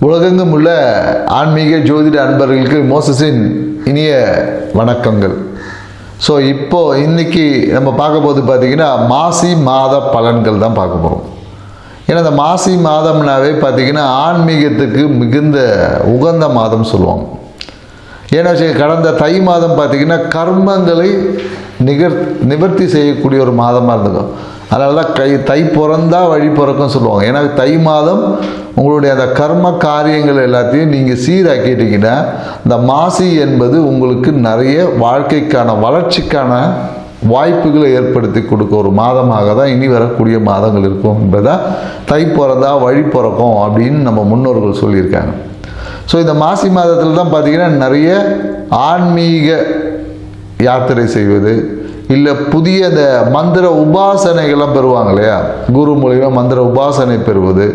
உலகெங்கும் உள்ள ஆன்மீக ஜோதிட அன்பர்களுக்கு மோசஸின் இனிய வணக்கங்கள். ஸோ இன்னைக்கு நம்ம பார்க்க போது பார்த்திங்கன்னா மாசி மாத பலன்கள் தான் பார்க்க போகிறோம். ஏன்னா இந்த மாசி மாதம்னாவே பார்த்திங்கன்னா ஆன்மீகத்துக்கு மிகுந்த உகந்த மாதம் சொல்லுவாங்க. ஏன்னா கடந்த தை மாதம் பார்த்திங்கன்னா கர்மங்களை நிவர்த்தி செய்யக்கூடிய ஒரு மாதமாக இருந்துக்கும். அதனால தான் தை பிறந்தா வழி பிறக்கும் சொல்லுவாங்க. ஏன்னா தை மாதம் உங்களுடைய அந்த கர்ம காரியங்கள் எல்லாத்தையும் நீங்கள் சீராக்கிட்டீங்கன்னா இந்த மாசி என்பது உங்களுக்கு நிறைய வாழ்க்கைக்கான வளர்ச்சிக்கான வாய்ப்புகளை ஏற்படுத்தி கொடுக்க ஒரு மாதமாக தான் இனி வரக்கூடிய மாதங்கள் இருக்கும் என்பதை தை பிறந்தா வழி பிறக்கும் அப்படின்னு நம்ம முன்னோர்கள் சொல்லியிருக்காங்க. ஸோ இந்த மாசி மாதத்தில் தான் பார்த்திங்கன்னா நிறைய ஆன்மீக யாத்திரை செய்வது, இல்லை புதிய அந்த மந்திர உபாசனைகள்லாம் பெறுவாங்க இல்லையா, குரு மூலிமா மந்திர உபாசனை பெறுவது,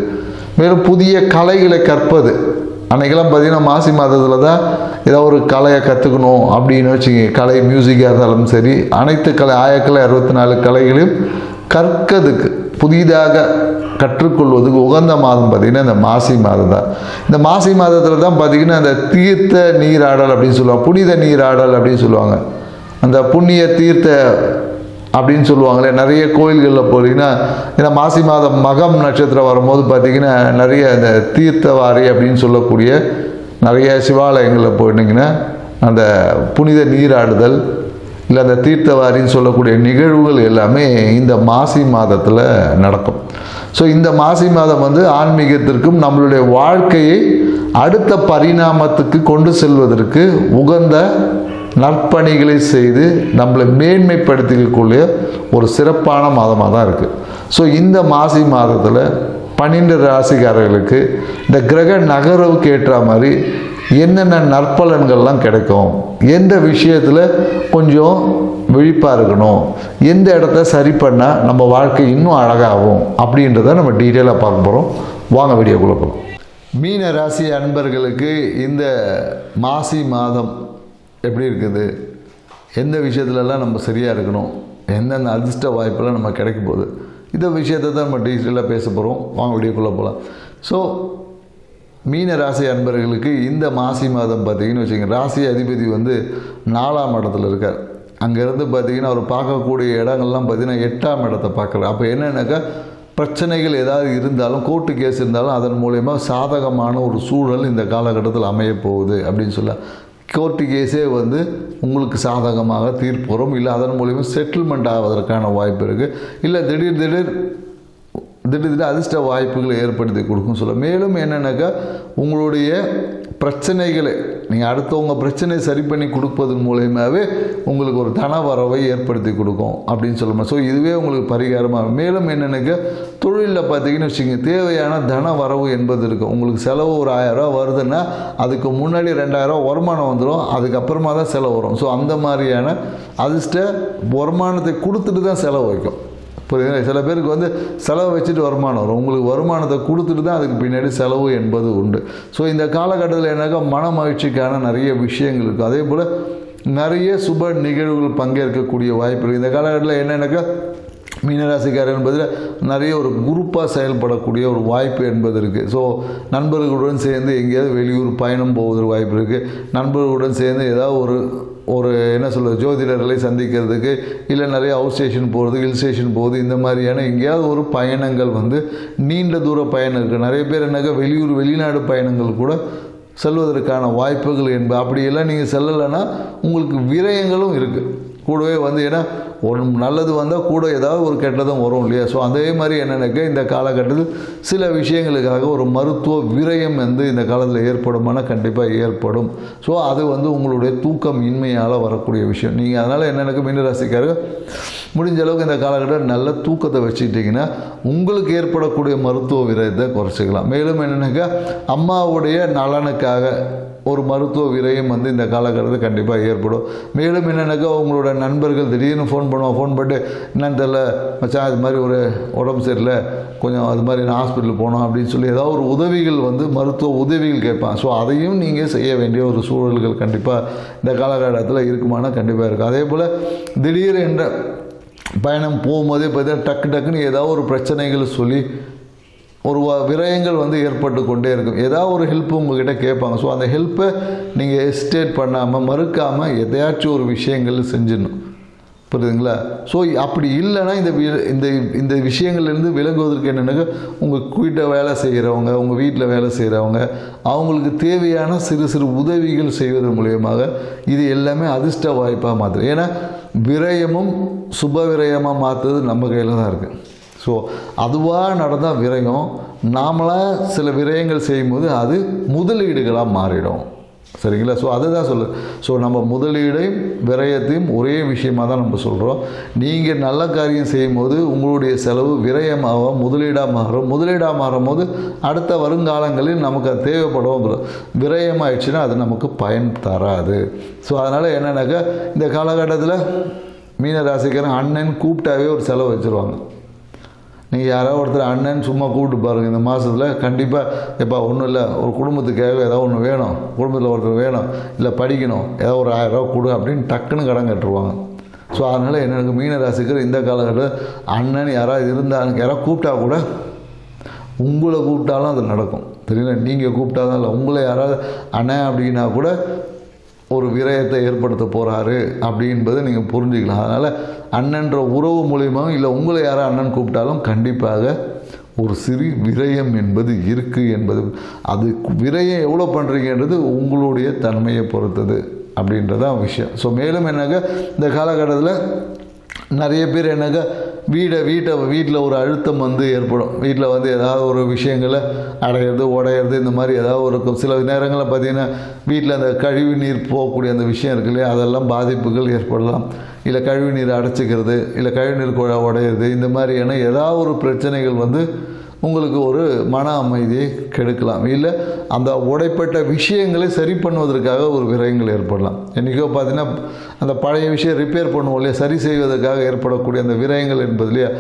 மேலும் புதிய கலைகளை கற்பது. அன்றைக்கெல்லாம் பார்த்திங்கன்னா மாசி மாதத்தில் தான் ஏதோ ஒரு கலையை கற்றுக்கணும் அப்படின்னு வச்சுங்க. கலை மியூசிக்காக இருந்தாலும் சரி, அனைத்து கலை ஆயக்கலை 64 கலைகளையும் கற்கிறதுக்கு புதிதாக கற்றுக்கொள்வதுக்கு உகந்த மாதம் பார்த்திங்கன்னா இந்த மாசி மாதம் தான். இந்த மாசி மாதத்தில் தான் பார்த்திங்கன்னா இந்த தீர்த்த நீராடல் அப்படின்னு சொல்லுவாங்க, புனித நீராடல் அப்படின்னு சொல்லுவாங்க. அந்த புண்ணிய தீர்த்த அப்படின்னு சொல்லுவாங்களே, நிறைய கோயில்களில் போகிறீங்கன்னா ஏன்னா மாசி மாதம் மகம் நட்சத்திரம் வரும்போது பார்த்திங்கன்னா நிறைய அந்த தீர்த்தவாரி அப்படின்னு சொல்லக்கூடிய நிறைய சிவாலயங்களில் போயிட்டிங்கன்னா அந்த புனித நீராடுதல் இல்லை அந்த தீர்த்தவாரின்னு சொல்லக்கூடிய நிகழ்வுகள் எல்லாமே இந்த மாசி மாதத்தில் நடக்கும். ஸோ இந்த மாசி மாதம் ஆன்மீகத்திற்கும் நம்மளுடைய வாழ்க்கையை அடுத்த பரிணாமத்துக்கு கொண்டு செல்வதற்கு உகந்த நற்பணிகளை செய்து நம்மளை மேன்மைப்படுத்திக்கக்கூடிய ஒரு சிறப்பான மாதமாக தான் இருக்குது. ஸோ இந்த மாசி மாதத்தில் 12 ராசிக்காரர்களுக்கு இந்த கிரக நகர்வுக்கு ஏற்ற மாதிரி என்னென்ன நற்பலன்கள்லாம் கிடைக்கும், எந்த விஷயத்தில் கொஞ்சம் விழிப்பாக இருக்கணும், எந்த இடத்த சரி பண்ணால் நம்ம வாழ்க்கை இன்னும் அழகாகும் அப்படின்றத நம்ம டீட்டெயிலாக பார்க்க போகிறோம். வாங்க வீடியோக்குள்ளே போகலாம். மீன ராசி அன்பர்களுக்கு இந்த மாசி மாதம் எப்படி இருக்குது, எந்த விஷயத்துலலாம் நம்ம சரியாக இருக்கணும், எந்தெந்த அதிர்ஷ்ட வாய்ப்பெல்லாம் நம்ம கிடைக்கும் போது இந்த விஷயத்தை தான் நம்ம டீட்டெயிலாக பேச போகிறோம். வாங்க வீடியோக்குள்ளே போகலாம். ஸோ மீன ராசி அன்பர்களுக்கு இந்த மாசி மாதம் பார்த்திங்கன்னு வச்சுக்கோங்க, ராசி அதிபதி 4ஆம் இடத்துல இருக்கார். அங்கேருந்து பார்த்திங்கன்னா அவர் பார்க்கக்கூடிய இடங்கள்லாம் பார்த்திங்கன்னா 8ஆம் இடத்தை பார்க்குறார். அப்போ என்னென்னாக்கா பிரச்சனைகள் ஏதாவது இருந்தாலும், கோர்ட்டு கேஸ் இருந்தாலும் அதன் மூலயமா சாதகமான ஒரு சூழல் இந்த காலகட்டத்தில் அமையப்போகுது அப்படின்னு சொல்ல, கோர்ட்டு கேஸே உங்களுக்கு சாதகமாக தீர்ப்பு வரும், இல்லை அதன் மூலிமா செட்டில்மெண்ட் ஆவதற்கான வாய்ப்பு இருக்குது, இல்லை திடீர் அதிர்ஷ்ட வாய்ப்புகளை ஏற்படுத்தி கொடுக்கும் சொல்ல. மேலும் என்னென்னாக்கா உங்களுடைய பிரச்சனைகளை நீங்கள் அடுத்தவங்க பிரச்சனையை சரி பண்ணி கொடுப்பதன் மூலயமாவே உங்களுக்கு ஒரு தன வரவை ஏற்படுத்தி கொடுக்கும் அப்படின்னு சொல்லணும். ஸோ இதுவே உங்களுக்கு பரிகாரமாக. மேலும் என்னென்னாக்கா தொழிலில் பார்த்தீங்கன்னு வச்சுங்க, தேவையான தன வரவு என்பது இருக்குது. உங்களுக்கு செலவு ஒரு 1000 ரூபா வருதுன்னா அதுக்கு முன்னாடி 2000 ரூபா வருமானம் வந்துடும், அதுக்கப்புறமா தான் செலவு வரும். ஸோ அந்த மாதிரியான அதிர்ஷ்ட வருமானத்தை கொடுத்துட்டு தான் செலவு வைக்கும். புரியுது? சில பேருக்கு செலவு வச்சுட்டு வருமானம் வரும், உங்களுக்கு வருமானத்தை கொடுத்துட்டு தான் அதுக்கு பின்னாடி செலவு என்பது உண்டு. ஸோ இந்த காலகட்டத்தில் என்னக்கா மன மகிழ்ச்சிக்கான நிறைய விஷயங்கள் இருக்குது. அதே போல் நிறைய சுப நிகழ்வுகள் பங்கேற்கக்கூடிய வாய்ப்பு இருக்குது. இந்த காலகட்டத்தில் என்னென்னாக்கா மீனராசிக்காரர் என்பதில் நிறைய ஒரு குரூப்பாக செயல்படக்கூடிய ஒரு வாய்ப்பு என்பது இருக்குது. ஸோ நண்பர்களுடன் சேர்ந்து எங்கேயாவது வெளியூர் பயணம் போவதற்கு வாய்ப்பு இருக்குது. நண்பர்களுடன் சேர்ந்து ஏதாவது ஒரு என்ன சொல்கிறது, ஜோதிடர்களை சந்திக்கிறதுக்கு, இல்லை நிறைய அவுட் ஸ்டேஷன் போகிறது, ஹில் ஸ்டேஷன் போகுது, இந்த மாதிரியான எங்கேயாவது ஒரு பயணங்கள் நீண்ட தூர பயணம் இருக்குது. நிறைய பேர் என்னக்கா வெளிநாடு பயணங்கள் கூட செல்வதற்கான வாய்ப்புகள் அப்படியெல்லாம் நீங்கள் செல்லலைன்னா உங்களுக்கு விரயங்களும் இருக்குது கூடவே. ஏன்னா ஒரு நல்லது வந்தால் கூட ஏதாவது ஒரு கெட்டதும் வரும் இல்லையா. ஸோ அதே மாதிரி என்னென்னாக்கா இந்த காலகட்டத்தில் சில விஷயங்களுக்காக ஒரு மருத்துவ விரயம் இந்த காலத்தில் ஏற்படுமானா கண்டிப்பாக ஏற்படும். ஸோ அது உங்களுடைய தூக்கம் இன்மையால் வரக்கூடிய விஷயம். நீங்கள் அதனால் என்னென்னாக்கா மீனராசிக்காரங்க முடிஞ்ச அளவுக்கு இந்த காலகட்டம் நல்ல தூக்கத்தை வச்சுக்கிட்டிங்கன்னா உங்களுக்கு ஏற்படக்கூடிய மருத்துவ விரயத்தை குறைச்சிக்கலாம். மேலும் என்னென்னாக்கா அம்மாவுடைய நலனுக்காக ஒரு மருத்துவ விரயம் இந்த காலகட்டத்தில் கண்டிப்பாக ஏற்படும். மேலும் என்னென்னாக்கா உங்களோட நண்பர்கள் திடீர்னு ஃபோன் பண்ணிட்டு என்னன்னு தெரியல மச்சான், அது மாதிரி ஒரு உடம்பு சரியில்லை, கொஞ்சம் அது மாதிரி நான் ஹாஸ்பிட்டல் போனோம் அப்படின்னு சொல்லி ஏதாவது ஒரு உதவிகள் மருத்துவ உதவிகள் கேட்பான். ஸோ அதையும் நீங்கள் செய்ய வேண்டிய ஒரு சூழல்கள் கண்டிப்பாக இந்த காலகட்டத்தில் இருக்குமானா கண்டிப்பாக இருக்குது. அதே போல் திடீர் என்ற பயணம் போகும்போதே பார்த்தீங்கன்னா டக்குன்னு ஏதாவது ஒரு பிரச்சனைகள் சொல்லி ஒரு விரயங்கள் வந்து ஏற்பட்டு கொண்டே இருக்கும். ஏதாவது ஒரு ஹெல்ப் உங்ககிட்ட கேட்பாங்க. ஸோ அந்த ஹெல்ப்பை நீங்கள் எஸ்டேட் பண்ணாமல் மறுக்காமல் எதையாச்சும் ஒரு விஷயங்கள் செஞ்சிடணும். புரியுதுங்களா? ஸோ அப்படி இல்லைன்னா இந்த விஷயங்கள்லேருந்து விலகுவதற்கு என்னென்னாக்கா உங்கள் வீட்டை வேலை செய்கிறவங்க, உங்கள் வீட்டில் வேலை செய்கிறவங்க, அவங்களுக்கு தேவையான சிறு சிறு உதவிகள் செய்வதன் மூலியமாக இது எல்லாமே அதிர்ஷ்ட வாய்ப்பாக மாற்றுது. ஏன்னா விரயமும் சுப விரயமாக மாற்றுறது நம்ம கையில் தான் இருக்குது. ஸோ அதுவாக நடந்தால் விரயம், நாமளாக சில விரயங்கள் செய்யும்போது அது முதலீடுகளாக மாறிடும். சரிங்களா? ஸோ அதுதான் சொல்லு. ஸோ நம்ம முதலீடையும் விரயத்தையும் ஒரே விஷயமாக தான் நம்ம சொல்கிறோம். நீங்கள் நல்ல காரியம் செய்யும்போது உங்களுடைய செலவு விரயமாக முதலீடாக மாறும். முதலீடாக மாறும் போது அடுத்த வருங்காலங்களில் நமக்கு அது தேவைப்படும். விரயமாயிடுச்சுன்னா அது நமக்கு பயன் தராது. ஸோ அதனால் என்னென்னாக்கா இந்த காலகட்டத்தில் மீன ராசிக்காரன் அண்ணன் கூப்பிட்டாவே ஒரு செலவு வச்சுருவாங்க. நீங்கள் யாராவது ஒருத்தர் அண்ணன் சும்மா கூப்பிட்டு பாருங்கள். இந்த மாதத்தில் கண்டிப்பாக எப்போ ஒன்றும் இல்லை, ஒரு குடும்பத்துக்காக ஏதாவது ஒன்று வேணும், குடும்பத்தில் ஒருத்தர் வேணும், இல்லை படிக்கணும், ஏதாவது ஒரு 1000 ரூபா கொடு அப்படின்னு டக்குன்னு கடன் கட்டுருவாங்க. ஸோ அதனால் எனக்கு மீன ராசிக்கு இந்த காலகட்டத்தில் அண்ணன் யாராவது இருந்தாங்க, யாராவது கூப்பிட்டா கூட உங்களை கூப்பிட்டாலும் அது நடக்கும். தெரியல, நீங்கள் கூப்பிட்டா தான் இல்லை, உங்களை யாராவது அண்ணன் அப்படின்னா கூட ஒரு விரயத்தை ஏற்படுத்த போகிறாரு அப்படின்பதை நீங்கள் புரிஞ்சுக்கலாம். அதனால் அண்ணன்ற உறவு மூலியமாக இல்லை உங்களை யாரும் அண்ணன் கூப்பிட்டாலும் கண்டிப்பாக ஒரு சிறு விரயம் என்பது இருக்குது என்பது. அது விரயம் எவ்வளோ பண்ணுறீங்கன்றது உங்களுடைய தன்மையை பொறுத்தது அப்படின்றதான் விஷயம். ஸோ மேலும் என்னங்க இந்த காலகட்டத்தில் நிறைய பேர் என்னங்க வீட்டில் ஒரு அழுத்தம் வந்து ஏற்படும். வீட்டில் வந்து ஏதாவது ஒரு விஷயங்களை அடையிறது உடையிறது இந்த மாதிரி ஏதாவது இருக்கும். சில நேரங்களில் பார்த்திங்கன்னா வீட்டில் அந்த கழிவு நீர் போகக்கூடிய அந்த விஷயம் இருக்கு இல்லையா, அதெல்லாம் பாதிப்புகள் ஏற்படலாம். இல்லை கழிவு நீர் அடைச்சிக்கிறது, இல்லை கழிவு நீர் குழா உடையிறது, இந்த மாதிரியான ஏதாவது ஒரு பிரச்சனைகள் வந்து உங்களுக்கு ஒரு மன அமைதியை கெடுக்கலாம். இல்லை அந்த உடைப்பட்ட விஷயங்களை சரி பண்ணுவதற்காக ஒரு விரயங்கள் ஏற்படலாம். என்றைக்கோ பார்த்தீங்கன்னா அந்த பழைய விஷயம் ரிப்பேர் பண்ணுவோம் இல்லையா, சரி செய்வதற்காக ஏற்படக்கூடிய அந்த விரயங்கள் என்பது இல்லையா,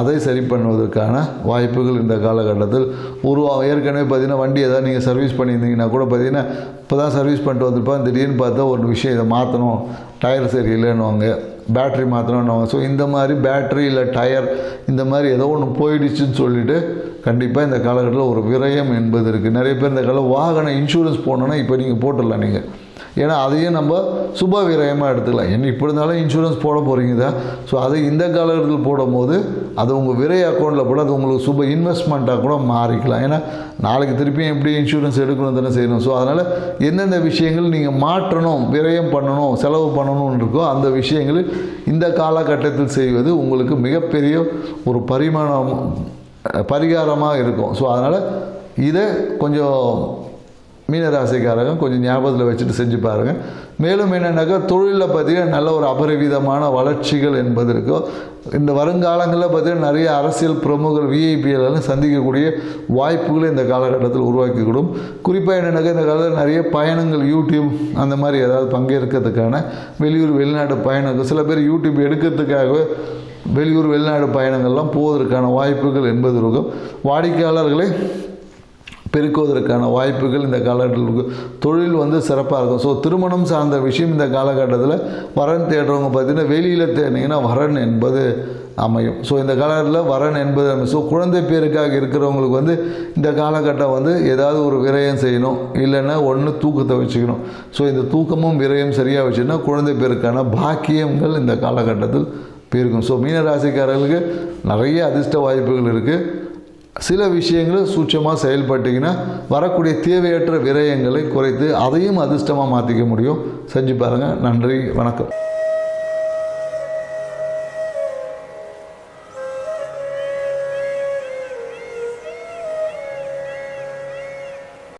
அதை சரி பண்ணுவதற்கான வாய்ப்புகள் இந்த காலகட்டத்தில் உருவாகும். ஏற்கனவே பார்த்தீங்கன்னா வண்டி ஏதாவது நீங்கள் சர்வீஸ் பண்ணியிருந்தீங்கன்னா கூட பார்த்தீங்கன்னா இப்போ தான் சர்வீஸ் பண்ணிட்டு வந்திருப்பாங்க, திடீர்னு பார்த்தா ஒரு விஷயம் இதை மாற்றணும், டயர் சரியில்லைன்னுவாங்க, பேட்ரி மாற்றணும்னுவாங்க. ஸோ இந்த மாதிரி பேட்ரி இல்லை டயர் இந்த மாதிரி ஏதோ ஒன்று போயிடுச்சுன்னு சொல்லிவிட்டு கண்டிப்பாக இந்த காலகட்டத்தில் ஒரு விரயம் என்பது இருக்குது. நிறைய பேர் இந்த காலம் வாகன இன்சூரன்ஸ் போடணுன்னா இப்போ நீங்கள் போட்டுடலாம் நீங்கள். ஏன்னா அதையும் நம்ம சுப விரயமாக எடுத்துக்கலாம். என்ன இப்படி இருந்தாலும் இன்சூரன்ஸ் போட போகிறீங்க தான். ஸோ அது இந்த காலகட்டத்தில் போடும்போது அது உங்கள் விரை அக்கௌண்ட்டில் போட அது உங்களுக்கு சுப இன்வெஸ்ட்மெண்ட்டாக கூட மாறிக்கலாம். ஏன்னா நாளைக்கு திருப்பியும் எப்படி இன்சூரன்ஸ் எடுக்கணும் தானே செய்யணும். ஸோ அதனால் எந்தெந்த விஷயங்கள் நீங்கள் மாற்றணும், விரயம் பண்ணணும், செலவு பண்ணணும்னு இருக்கோ அந்த விஷயங்களில் இந்த காலகட்டத்தில் செய்வது உங்களுக்கு மிகப்பெரிய ஒரு பரிகாரமாக இருக்கும். ஸோ அதனால் இதை கொஞ்சம் மீனராசிக்காரங்க கொஞ்சம் ஞாபகத்தில் வச்சுட்டு செஞ்சு பாருங்கள். மேலும் என்னென்னாக்கா தொழிலில் பார்த்திங்கன்னா நல்ல ஒரு அபரிவிதமான வளர்ச்சிகள் என்பது இருக்கும். இந்த வருங்காலங்களில் பார்த்திங்கன்னா நிறைய அரசியல் பிரமுகர் விஐபிஎல்லாம் சந்திக்கக்கூடிய வாய்ப்புகளை இந்த காலகட்டத்தில் உருவாக்கிக்கூடும். குறிப்பாக என்னென்னாக்கா இந்த காலத்தில் நிறைய பயணங்கள் யூடியூப் அந்த மாதிரி ஏதாவது பங்கேற்கிறதுக்கான வெளியூர் வெளிநாட்டு பயணங்கள், சில பேர் யூடியூப் எடுக்கிறதுக்காகவே வெளியூர் வெளிநாடு பயணங்கள்லாம் போவதற்கான வாய்ப்புகள் என்பது இருக்கும். வாடிக்கையாளர்களை பெருக்குவதற்கான வாய்ப்புகள் இந்த காலகட்டத்தில் தொழில் வந்து சிறப்பாக இருக்கும். ஸோ திருமணம் சார்ந்த விஷயம் இந்த காலகட்டத்தில் வரன் தேடுறவங்க பார்த்திங்கன்னா வெளியில் தேடினீங்கன்னா வரன் என்பது அமையும். ஸோ இந்த காலகட்டத்தில் வரன் என்பது அமையும். ஸோ குழந்தை பேருக்காக இருக்கிறவங்களுக்கு வந்து இந்த காலகட்டம் வந்து ஏதாவது ஒரு விரயம் செய்யணும், இல்லைன்னா ஒன்று தூக்கத்தை வச்சுக்கணும். ஸோ இந்த தூக்கமும் விரயம் சரியாக வச்சுன்னா குழந்தை பேருக்கான பாக்கியங்கள் இந்த காலகட்டத்தில் பெருக்கும். ஸோ மீனராசிக்காரர்களுக்கு நிறைய அதிர்ஷ்ட வாய்ப்புகள் இருக்குது. சில விஷயங்கள் சூட்சமாக செயல்பட்டிங்கன்னா வரக்கூடிய தேவையற்ற விரயங்களை குறைத்து அதையும் அதிர்ஷ்டமாக மாற்றிக்க முடியும். செஞ்சு பாருங்கள். நன்றி, வணக்கம்.